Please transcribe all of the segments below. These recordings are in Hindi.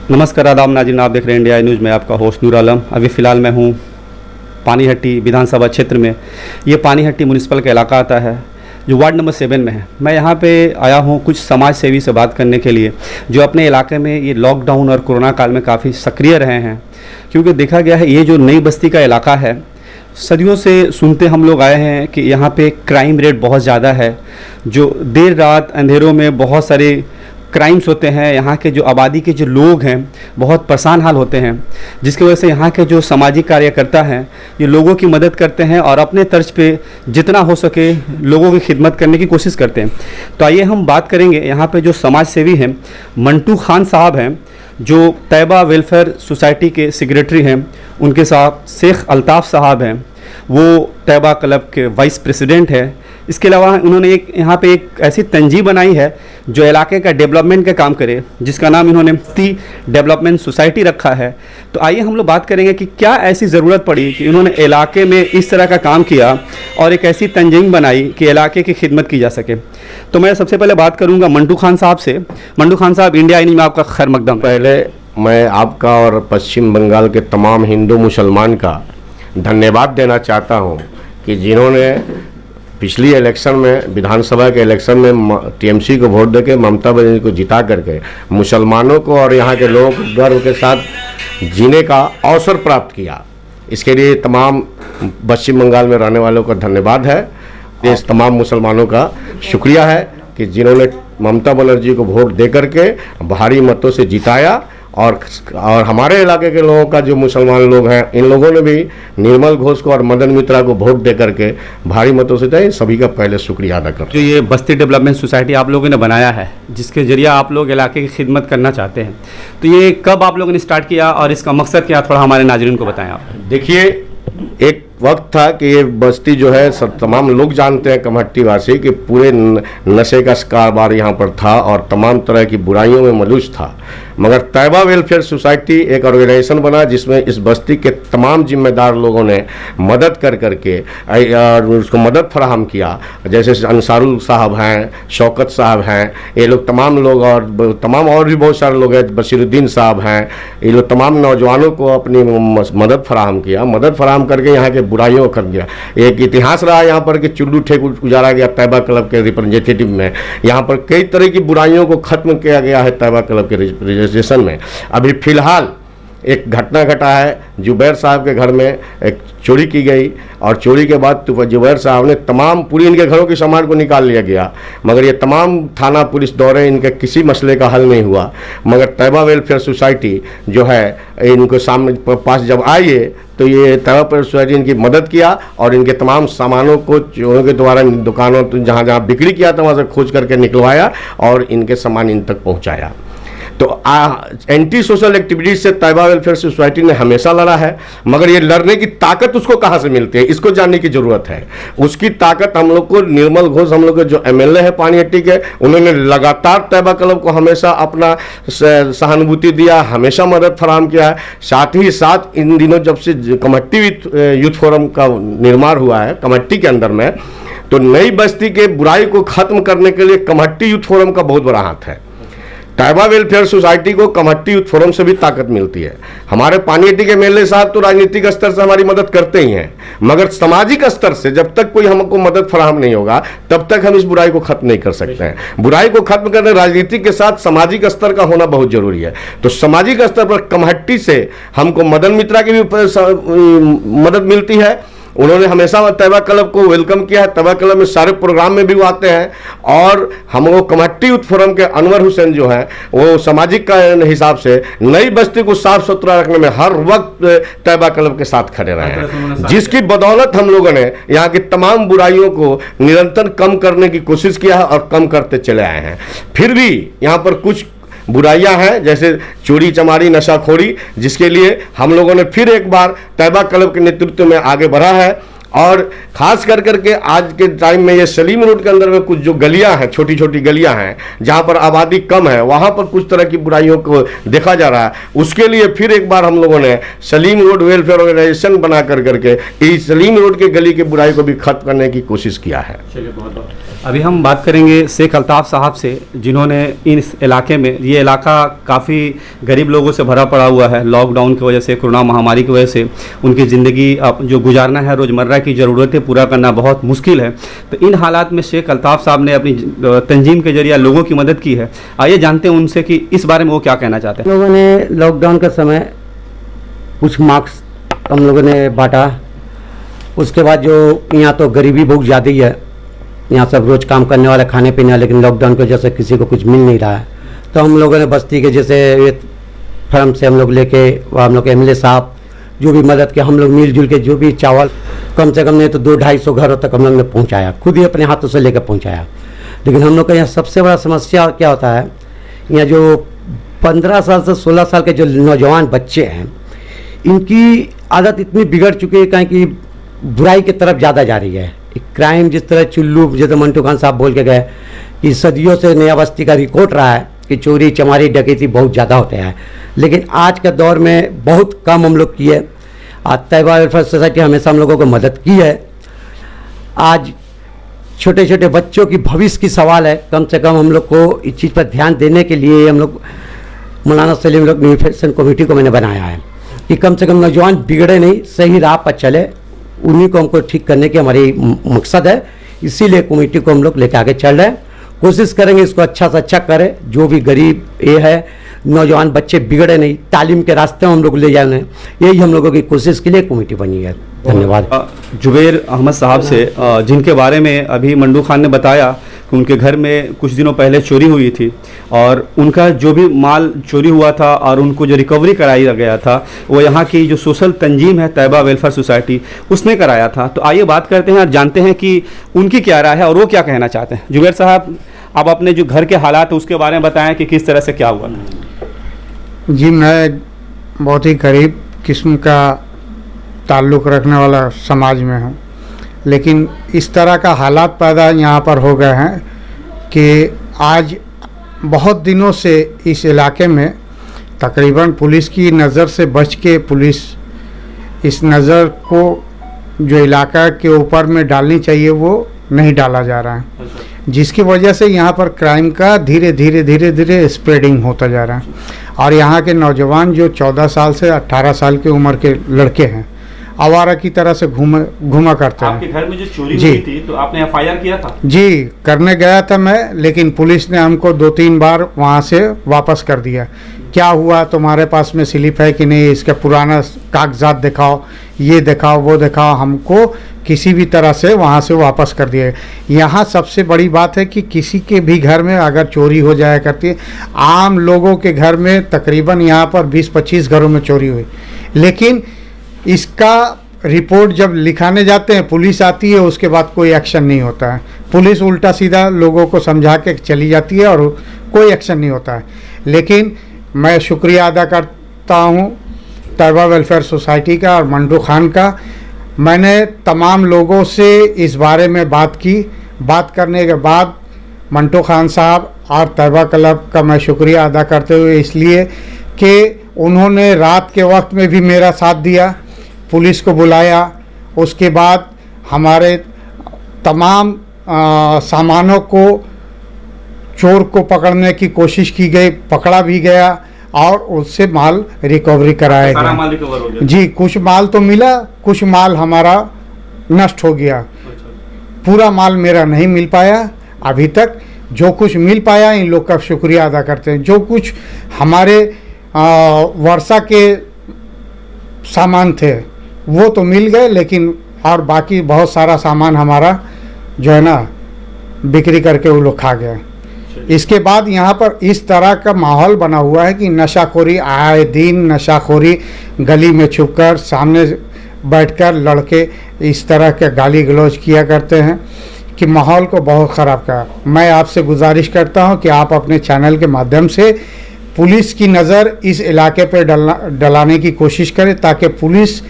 नमस्कार, आदाब नाज़रीन, आप देख रहे हैं इंडिया न्यूज़ में आपका होस्ट नूर आलम। अभी फ़िलहाल मैं हूँ पानीहट्टी विधानसभा क्षेत्र में। ये पानीहट्टी म्यूनिसिपल का इलाका आता है जो वार्ड नंबर 7 में है। मैं यहाँ पे आया हूँ कुछ समाज सेवी से बात करने के लिए जो अपने इलाके में ये लॉकडाउन और कोरोना काल में काफ़ी सक्रिय रहे हैं। क्योंकि देखा गया है ये जो नई बस्ती का इलाका है, सदियों से सुनते हम लोग आए हैं कि यहाँ पे क्राइम रेट बहुत ज़्यादा है। जो देर रात अंधेरों में बहुत सारे क्राइम्स होते हैं। यहाँ के जो आबादी के जो लोग हैं बहुत परेशान हाल होते हैं, जिसकी वजह से यहाँ के जो सामाजिक कार्यकर्ता हैं ये लोगों की मदद करते हैं और अपने तर्ज पे जितना हो सके लोगों की खिदमत करने की कोशिश करते हैं। तो आइए हम बात करेंगे यहाँ पे जो समाज सेवी हैं मंटू खान साहब हैं, जो तैयबा वेलफेयर सोसाइटी के सेक्रेटरी हैं। उनके साथ शेख अल्ताफ़ साहब हैं, वो तैयबा क्लब के वाइस प्रेसिडेंट है। इसके अलावा उन्होंने यहाँ पे एक ऐसी तंजीम बनाई है जो इलाके का डेवलपमेंट का काम करे, जिसका नाम इन्होंने ती डेवलपमेंट सोसाइटी रखा है। तो आइए हम लोग बात करेंगे कि क्या ऐसी ज़रूरत पड़ी कि इन्होंने इलाके में इस तरह का काम किया और एक ऐसी तंजीम बनाई कि इलाके की खिदमत की जा सके। तो मैं सबसे पहले बात करूँगा मंटू खान साहब से। मंटू खान साहब, इंडिया न्यूज़ में आपका खैर मकदम। पहले मैं आपका और पश्चिम बंगाल के तमाम हिंदू मुसलमान का धन्यवाद देना चाहता हूं कि जिन्होंने पिछली इलेक्शन में, विधानसभा के इलेक्शन में टीएमसी को वोट देके ममता बनर्जी को जिता करके मुसलमानों को और यहाँ के लोग गर्व के साथ जीने का अवसर प्राप्त किया। इसके लिए तमाम पश्चिम बंगाल में रहने वालों का धन्यवाद है। इस तमाम मुसलमानों का शुक्रिया है कि जिन्होंने ममता बनर्जी को वोट दे करके भारी मतों से जिताया। और हमारे इलाके के लोगों का जो मुसलमान लोग हैं, इन लोगों ने भी निर्मल घोष को और मदन मित्रा को वोट दे करके भारी मतों से जिताया। सभी का पहले शुक्रिया अदा करते हैं। जो ये बस्ती डेवलपमेंट सोसाइटी आप लोगों ने बनाया है, जिसके जरिए आप लोग इलाके की खिदमत करना चाहते हैं, तो ये कब आप लोगों ने स्टार्ट किया और इसका मकसद क्या, थोड़ा हमारे नाज़रीन को बताएं आप। देखिए, एक वक्त था कि ये बस्ती जो है सब तमाम लोग जानते हैं, कमहट्टी वासी, कि पूरे नशे का कारोबार यहाँ पर था और तमाम तरह की बुराइयों में मलूस था। मगर तैयबा वेलफेयर सोसाइटी एक ऑर्गेनाइजेशन बना जिसमें इस बस्ती के तमाम जिम्मेदार लोगों ने मदद कर करके उसको मदद फराहम किया। जैसे अंसारुल साहब हैं, शौकत साहब हैं, ये लोग तमाम लोग, और तमाम और भी बहुत सारे लोग हैं, बशीरुद्दीन साहब हैं, ये लोग तमाम नौजवानों को अपनी मदद फराहम किया। मदद फराहम करके यहाँ के बुराइयों को खत्म किया। एक इतिहास रहा यहाँ पर कि चुल्लू ठेक गुजारा गया तैयबा क्लब के रिप्रेजेंटेटिव में। यहाँ पर कई तरह की बुराइयों को खत्म किया गया है तैयबा क्लब के रजिस्ट्रेशन में। अभी फिलहाल एक घटना घटा है, जुबैर साहब के घर में एक चोरी की गई और चोरी के बाद जुबैर साहब ने तमाम पूरी इनके घरों के सामान को निकाल लिया गया। मगर ये तमाम थाना पुलिस दौरे, इनके किसी मसले का हल नहीं हुआ। मगर तैयबा वेलफेयर सोसाइटी जो है इनको सामने पास जब आई है तो ये तैयबा वेलफेयर सोसाइटी इनकी मदद किया और इनके तमाम सामानों को चोरों के द्वारा दुकानों जहाँ जहाँ बिक्री किया था वहाँ से खोज करके निकलवाया और इनके सामान इन तक पहुँचाया। तो एंटी सोशल एक्टिविटीज से तैयबा वेलफेयर सोसाइटी ने हमेशा लड़ा है। मगर ये लड़ने की ताकत उसको कहाँ से मिलती है, इसको जानने की जरूरत है। उसकी ताकत हम लोग को, निर्मल घोष हम लोग के जो एमएलए है पानीहट्टी के, उन्होंने लगातार तैयबा क्लब को हमेशा अपना सहानुभूति दिया, हमेशा मदद फराहम किया है। साथ ही साथ इन दिनों जब से कमहट्टी यूथ फोरम का निर्माण हुआ है कमहट्टी के अंदर में, तो नई बस्ती के बुराई को खत्म करने के लिए कमहट्टी यूथ फोरम का बहुत बड़ा हाथ है। तैयबा वेलफेयर सोसाइटी को कमहट्टी यूथ फोरम से भी ताकत मिलती है। हमारे पानीहट्टी के एमएलए साहब तो राजनीतिक स्तर से हमारी मदद करते ही हैं, मगर सामाजिक स्तर से जब तक कोई हमको मदद फराहम नहीं होगा तब तक हम इस बुराई को खत्म नहीं कर सकते हैं। बुराई को खत्म करने राजनीति के साथ सामाजिक स्तर का होना बहुत जरूरी है। तो सामाजिक स्तर पर कमहट्टी से हमको मदन मित्रा की भी मदद मिलती है। उन्होंने हमेशा तैयबा क्लब को वेलकम किया है। तैयबा क्लब में सारे प्रोग्राम में भी वो आते हैं और हम वो कमहट्टी यूथ फोरम के अनवर हुसैन जो हैं वो सामाजिक का हिसाब से नई बस्ती को साफ सुथरा रखने में हर वक्त तैयबा क्लब के साथ खड़े रहे हैं, जिसकी बदौलत हम लोगों ने यहाँ की तमाम बुराइयों को निरंतर कम करने की कोशिश किया है और कम करते चले आए हैं। फिर भी यहाँ पर कुछ बुराइयां हैं, जैसे चोरी चमारी नशाखोरी, जिसके लिए हम लोगों ने फिर एक बार तैयबा क्लब के नेतृत्व में आगे बढ़ा है और खास कर करके आज के टाइम में ये सलीम रोड के अंदर में कुछ जो गलियां हैं, छोटी छोटी गलियां हैं जहां पर आबादी कम है, वहां पर कुछ तरह की बुराइयों को देखा जा रहा है। उसके लिए फिर एक बार हम लोगों ने सलीम रोड वेलफेयर ऑर्गेनाइजेशन बना कर करके इस सलीम रोड के गली के बुराई को भी खत्म करने की कोशिश किया है। अभी हम बात करेंगे शेख अल्ताफ़ साहब से, जिन्होंने इस इलाके में, ये इलाका काफ़ी गरीब लोगों से भरा पड़ा हुआ है। लॉकडाउन की वजह से, कोरोना महामारी की वजह से उनकी ज़िंदगी जो गुजारना है, रोज़मर्रा की ज़रूरतें पूरा करना बहुत मुश्किल है। तो इन हालात में शेख अल्ताफ़ साहब ने अपनी तंजीम के जरिए लोगों की मदद की है। आइए जानते हैं उनसे कि इस बारे में वो क्या कहना चाहते हैं। लोगों ने लॉकडाउन के समय कुछ मास्क हम लोगों ने बांटा। उसके बाद जो यहाँ तो गरीबी बहुत ज़्यादा ही है, यहाँ सब रोज़ काम करने वाले, खाने पीने वाले, लेकिन लॉकडाउन की वजह से किसी को कुछ मिल नहीं रहा है। तो हम लोगों ने बस्ती के जैसे फर्म से हम लोग लेके, हम लोग एमएलए साहब जो भी मदद किया, हम लोग मिलजुल के जो भी चावल कम से कम नहीं तो 200-250 घरों तक हम लोग ने पहुँचाया, खुद ही अपने हाथों से लेकर पहुँचाया। लेकिन हम लोग का यहाँ सबसे बड़ा समस्या क्या होता है, यहाँ जो 15 साल से 16 साल के जो नौजवान बच्चे हैं, इनकी आदत इतनी बिगड़ चुकी है कहीं कि बुराई की तरफ ज़्यादा जा रही है। क्राइम जिस तरह चुल्लू, जैसे मंटू खान साहब बोल के गए कि सदियों से नया बस्ती का रिकॉर्ड रहा है कि चोरी चमारी डकैती बहुत ज़्यादा होते हैं, लेकिन आज के दौर में बहुत कम हम लोग किए। आज तैयबा वेलफेयर सोसाइटी हमेशा हम लोगों को मदद की है। आज छोटे छोटे बच्चों की भविष्य की सवाल है, कम से कम हम लोग को इस चीज़ पर ध्यान देने के लिए हम लोग मौलाना सलीम लोग न्यूट्रिशन कमेटी को मैंने बनाया है कि कम से कम नौजवान बिगड़े नहीं, सही राह पर चले, उन्हीं को हमको ठीक करने की हमारी मकसद है। इसीलिए कमेटी को हम लोग लेकर आगे चल रहे हैं, कोशिश करेंगे इसको अच्छा से अच्छा करें। जो भी गरीब ये है, नौजवान बच्चे बिगड़े नहीं, तालीम के रास्ते में हम लोग ले जाए उन्हें, यही हम लोगों की कोशिश के लिए कमेटी बनी है। धन्यवाद। जुबैर अहमद साहब से, जिनके बारे में अभी मंडू खान ने बताया कि उनके घर में कुछ दिनों पहले चोरी हुई थी और उनका जो भी माल चोरी हुआ था और उनको जो रिकवरी कराया गया था वो यहाँ की जो सोशल तंजीम है तैयबा वेलफेयर सोसाइटी, उसने कराया था। तो आइए बात करते हैं और जानते हैं कि उनकी क्या राय है और वो क्या कहना चाहते हैं। जुबैर साहब, आप अपने जो घर के हालात है उसके बारे में बताएं कि किस तरह से क्या हुआ। जी, मैं बहुत ही गरीब किस्म का ताल्लुक़ रखने वाला समाज में हूँ, लेकिन इस तरह का हालात पैदा यहाँ पर हो गए हैं कि आज बहुत दिनों से इस इलाके में तकरीबन पुलिस की नज़र से बच के, पुलिस इस नज़र को जो इलाका के ऊपर में डालनी चाहिए वो नहीं डाला जा रहा है, जिसकी वजह से यहाँ पर क्राइम का धीरे धीरे स्प्रेडिंग होता जा रहा है। और यहाँ के नौजवान जो 14 साल से 18 साल की उम्र के लड़के हैं, आवारा की तरह से घूमा करते हैं। आपके घर में जो चोरी हुई थी तो आपने एफआईआर किया था? जी, करने गया था मैं, लेकिन पुलिस ने हमको 2-3 बार वहाँ से वापस कर दिया। क्या हुआ, तुम्हारे पास में स्लिप है कि नहीं, इसका पुराना कागजात दिखाओ, ये दिखाओ, वो दिखाओ, हमको किसी भी तरह से वहाँ से वापस कर दिया। यहाँ सबसे बड़ी बात है कि किसी के भी घर में अगर चोरी हो जाया करती है, आम लोगों के घर में तकरीबन यहाँ पर 20-25 घरों में चोरी हुई, लेकिन इसका रिपोर्ट जब लिखाने जाते हैं, पुलिस आती है, उसके बाद कोई एक्शन नहीं होता है। पुलिस उल्टा सीधा लोगों को समझा के चली जाती है और कोई एक्शन नहीं होता है। लेकिन मैं शुक्रिया अदा करता हूँ तैयबा वेलफेयर सोसाइटी का और मंटू खान का। मैंने तमाम लोगों से इस बारे में बात की। बात करने के बाद मंटू खान साहब और तैयबा क्लब का मैं शुक्रिया अदा करते हुए, इसलिए कि उन्होंने रात के वक्त में भी मेरा साथ दिया, पुलिस को बुलाया, उसके बाद हमारे तमाम सामानों को, चोर को पकड़ने की कोशिश की गई, पकड़ा भी गया और उससे माल रिकवरी कराया गया। माल रिकवर हो गया? जी, कुछ माल तो मिला, कुछ माल हमारा नष्ट हो गया। पूरा माल मेरा नहीं मिल पाया अभी तक। जो कुछ मिल पाया, इन लोग का शुक्रिया अदा करते हैं। जो कुछ हमारे वर्षा के सामान थे वो तो मिल गए, लेकिन और बाकी बहुत सारा सामान हमारा जो है ना बिक्री करके वो लोग खा गए। इसके बाद यहाँ पर इस तरह का माहौल बना हुआ है कि नशाखोरी, आए दिन नशाखोरी, गली में छुपकर सामने बैठकर लड़के इस तरह के गाली गलौज किया करते हैं कि माहौल को बहुत ख़राब किया। मैं आपसे गुजारिश करता हूँ कि आप अपने चैनल के माध्यम से पुलिस की नज़र इस इलाके पर डलाने की कोशिश करें, ताकि पुलिस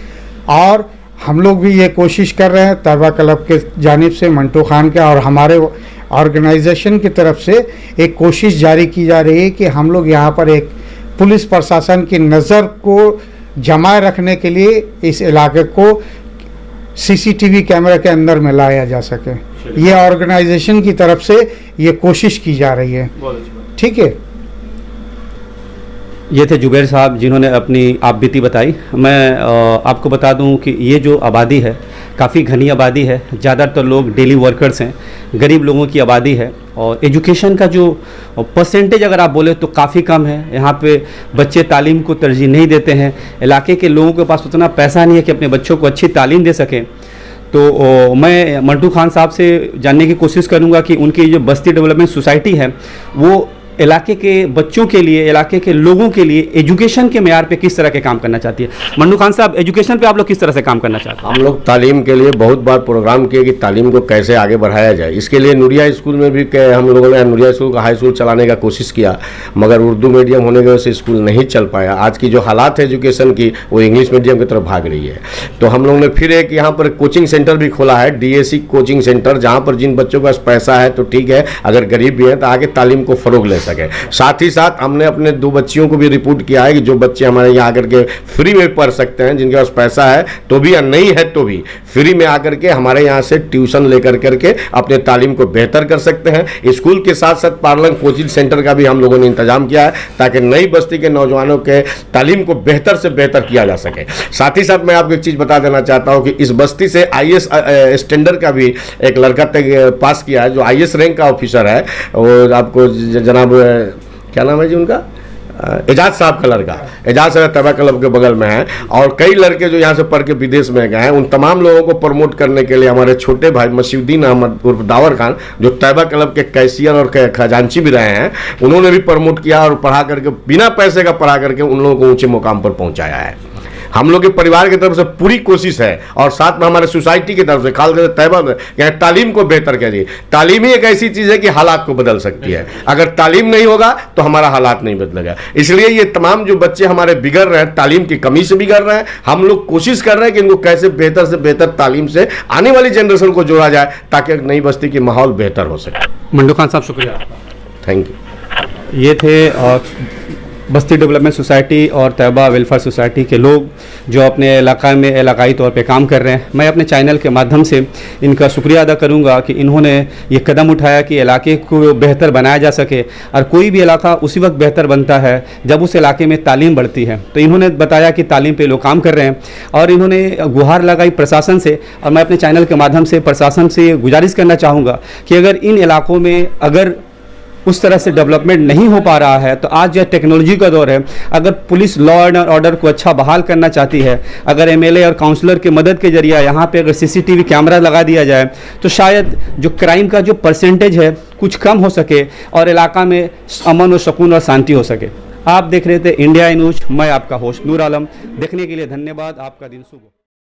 और हम लोग भी ये कोशिश कर रहे हैं तैयबा क्लब के जानिब से, मंटू खान के और हमारे ऑर्गेनाइजेशन की तरफ से एक कोशिश जारी की जा रही है कि हम लोग यहाँ पर एक पुलिस प्रशासन की नज़र को जमाए रखने के लिए इस इलाके को सीसीटीवी कैमरे के अंदर में लाया जा सके। ये ऑर्गेनाइजेशन की तरफ से ये कोशिश की जा रही है। ठीक है। ये थे जुबैर साहब जिन्होंने अपनी आप बीती बताई। मैं आपको बता दूं कि ये जो आबादी है काफ़ी घनी आबादी है, ज़्यादातर लोग डेली वर्कर्स हैं, गरीब लोगों की आबादी है और एजुकेशन का जो परसेंटेज अगर आप बोले तो काफ़ी कम है। यहाँ पे बच्चे तालीम को तरजीह नहीं देते हैं, इलाके के लोगों के पास उतना पैसा नहीं है कि अपने बच्चों को अच्छी तालीम दे सकें। तो मैं मंटू खान साहब से जानने की कोशिश करूँगा कि उनकी जो बस्ती डेवलपमेंट सोसाइटी है वो इलाके के बच्चों के लिए, इलाके के लोगों के लिए एजुकेशन के मेयार पे किस तरह के काम करना चाहती है। मंटू खान साहब, एजुकेशन पे आप लोग किस तरह से काम करना चाहते हैं? हम लोग तालीम के लिए बहुत बार प्रोग्राम किए कि तालीम को कैसे आगे बढ़ाया जाए। इसके लिए नूरिया स्कूल में भी हम लोगों ने नूरिया स्कूल का हाई स्कूल चलाने का कोशिश किया, मगर उर्दू मीडियम होने की वजह से स्कूल नहीं चल पाया। आज की जो हालात है एजुकेशन की वो इंग्लिश मीडियम की तरफ भाग रही है। तो हम लोगों ने फिर एक यहाँ पर कोचिंग सेंटर भी खोला है, DAC कोचिंग सेंटर, जहाँ पर जिन बच्चों के पास पैसा है तो ठीक है, अगर गरीब भी हैं तो आगे तालीम को फ़रोग ले सके। साथ ही साथ हमने अपने 2 बच्चियों को भी रिपोर्ट किया है कि जो बच्चे हमारे यहाँ आकर के फ्री में पढ़ सकते हैं, जिनके पास पैसा है तो भी या नहीं है तो भी फ्री में आकर के हमारे यहाँ से ट्यूशन लेकर करके अपने तालीम को बेहतर कर सकते हैं। स्कूल के साथ साथ पार्लर कोचिंग सेंटर का भी हम लोगों ने इंतजाम किया है ताकि नई बस्ती के नौजवानों के तालीम को बेहतर से बेहतर किया जा सके। साथ ही साथ मैं आपको एक चीज़ बता देना चाहता हूँ कि इस बस्ती से IAS स्टैंडर्ड का भी एक लड़का पास किया है, जो IAS रैंक का ऑफिसर है। और आपको जनाब क्या नाम है जी उनका, एजाज साहब का लड़का, एजाज साहब तैयबा क्लब के बगल में है। और कई लड़के जो यहाँ से पढ़ के विदेश में गए हैं, उन तमाम लोगों को प्रमोट करने के लिए हमारे छोटे भाई मसीउद्दीन अहमद उर्फ दावर खान, जो तैयबा क्लब के कैशियर और खजांची भी रहे हैं, उन्होंने भी प्रमोट किया और पढ़ा करके, बिना पैसे का पढ़ा करके उन लोगों को ऊंचे मुकाम पर पहुंचाया है। हम लोग के परिवार की तरफ से पूरी कोशिश है और साथ में हमारे सोसाइटी की तरफ से खास करके तैयबा तालीम को बेहतर कीजिए। तालीम ही एक ऐसी चीज़ है कि हालात को बदल सकती है। अगर तालीम नहीं होगा तो हमारा हालात नहीं बदलेगा। इसलिए ये तमाम जो बच्चे हमारे बिगड़ रहे हैं, तालीम की कमी से बिगड़ रहे हैं, हम लोग कोशिश कर रहे हैं कि इनको कैसे बेहतर से बेहतर तालीम से आने वाली जनरेशन को जोड़ा जाए ताकि नई बस्ती की माहौल बेहतर हो सके। मंटू खान साहब, शुक्रिया। Thank you. ये थे बस्ती डेवलपमेंट सोसाइटी और तैयबा वेलफेयर सोसाइटी के लोग जो अपने इलाका में इलाकाई तौर पे काम कर रहे हैं। मैं अपने चैनल के माध्यम से इनका शुक्रिया अदा करूंगा कि इन्होंने ये कदम उठाया कि इलाके को बेहतर बनाया जा सके। और कोई भी इलाका उसी वक्त बेहतर बनता है जब उस इलाके में तालीम बढ़ती है। तो इन्होंने बताया कि तालीम पे लोग काम कर रहे हैं और इन्होंने गुहार लगाई प्रशासन से। और मैं अपने चैनल के माध्यम से प्रशासन से गुजारिश करना चाहूँगा कि अगर इन इलाकों में अगर उस तरह से डेवलपमेंट नहीं हो पा रहा है तो आज यह टेक्नोलॉजी का दौर है। अगर पुलिस लॉ एंड ऑर्डर को अच्छा बहाल करना चाहती है, अगर MLA और काउंसलर की मदद के जरिए यहाँ पे अगर CCTV कैमरा लगा दिया जाए तो शायद जो क्राइम का जो परसेंटेज है कुछ कम हो सके और इलाका में अमन और सुकून और शांति हो सके। आप देख रहे थे इंडिया न्यूज। मैं आपका होस्ट नूर आलम। देखने के लिए धन्यवाद। आपका दिन शुभ हो।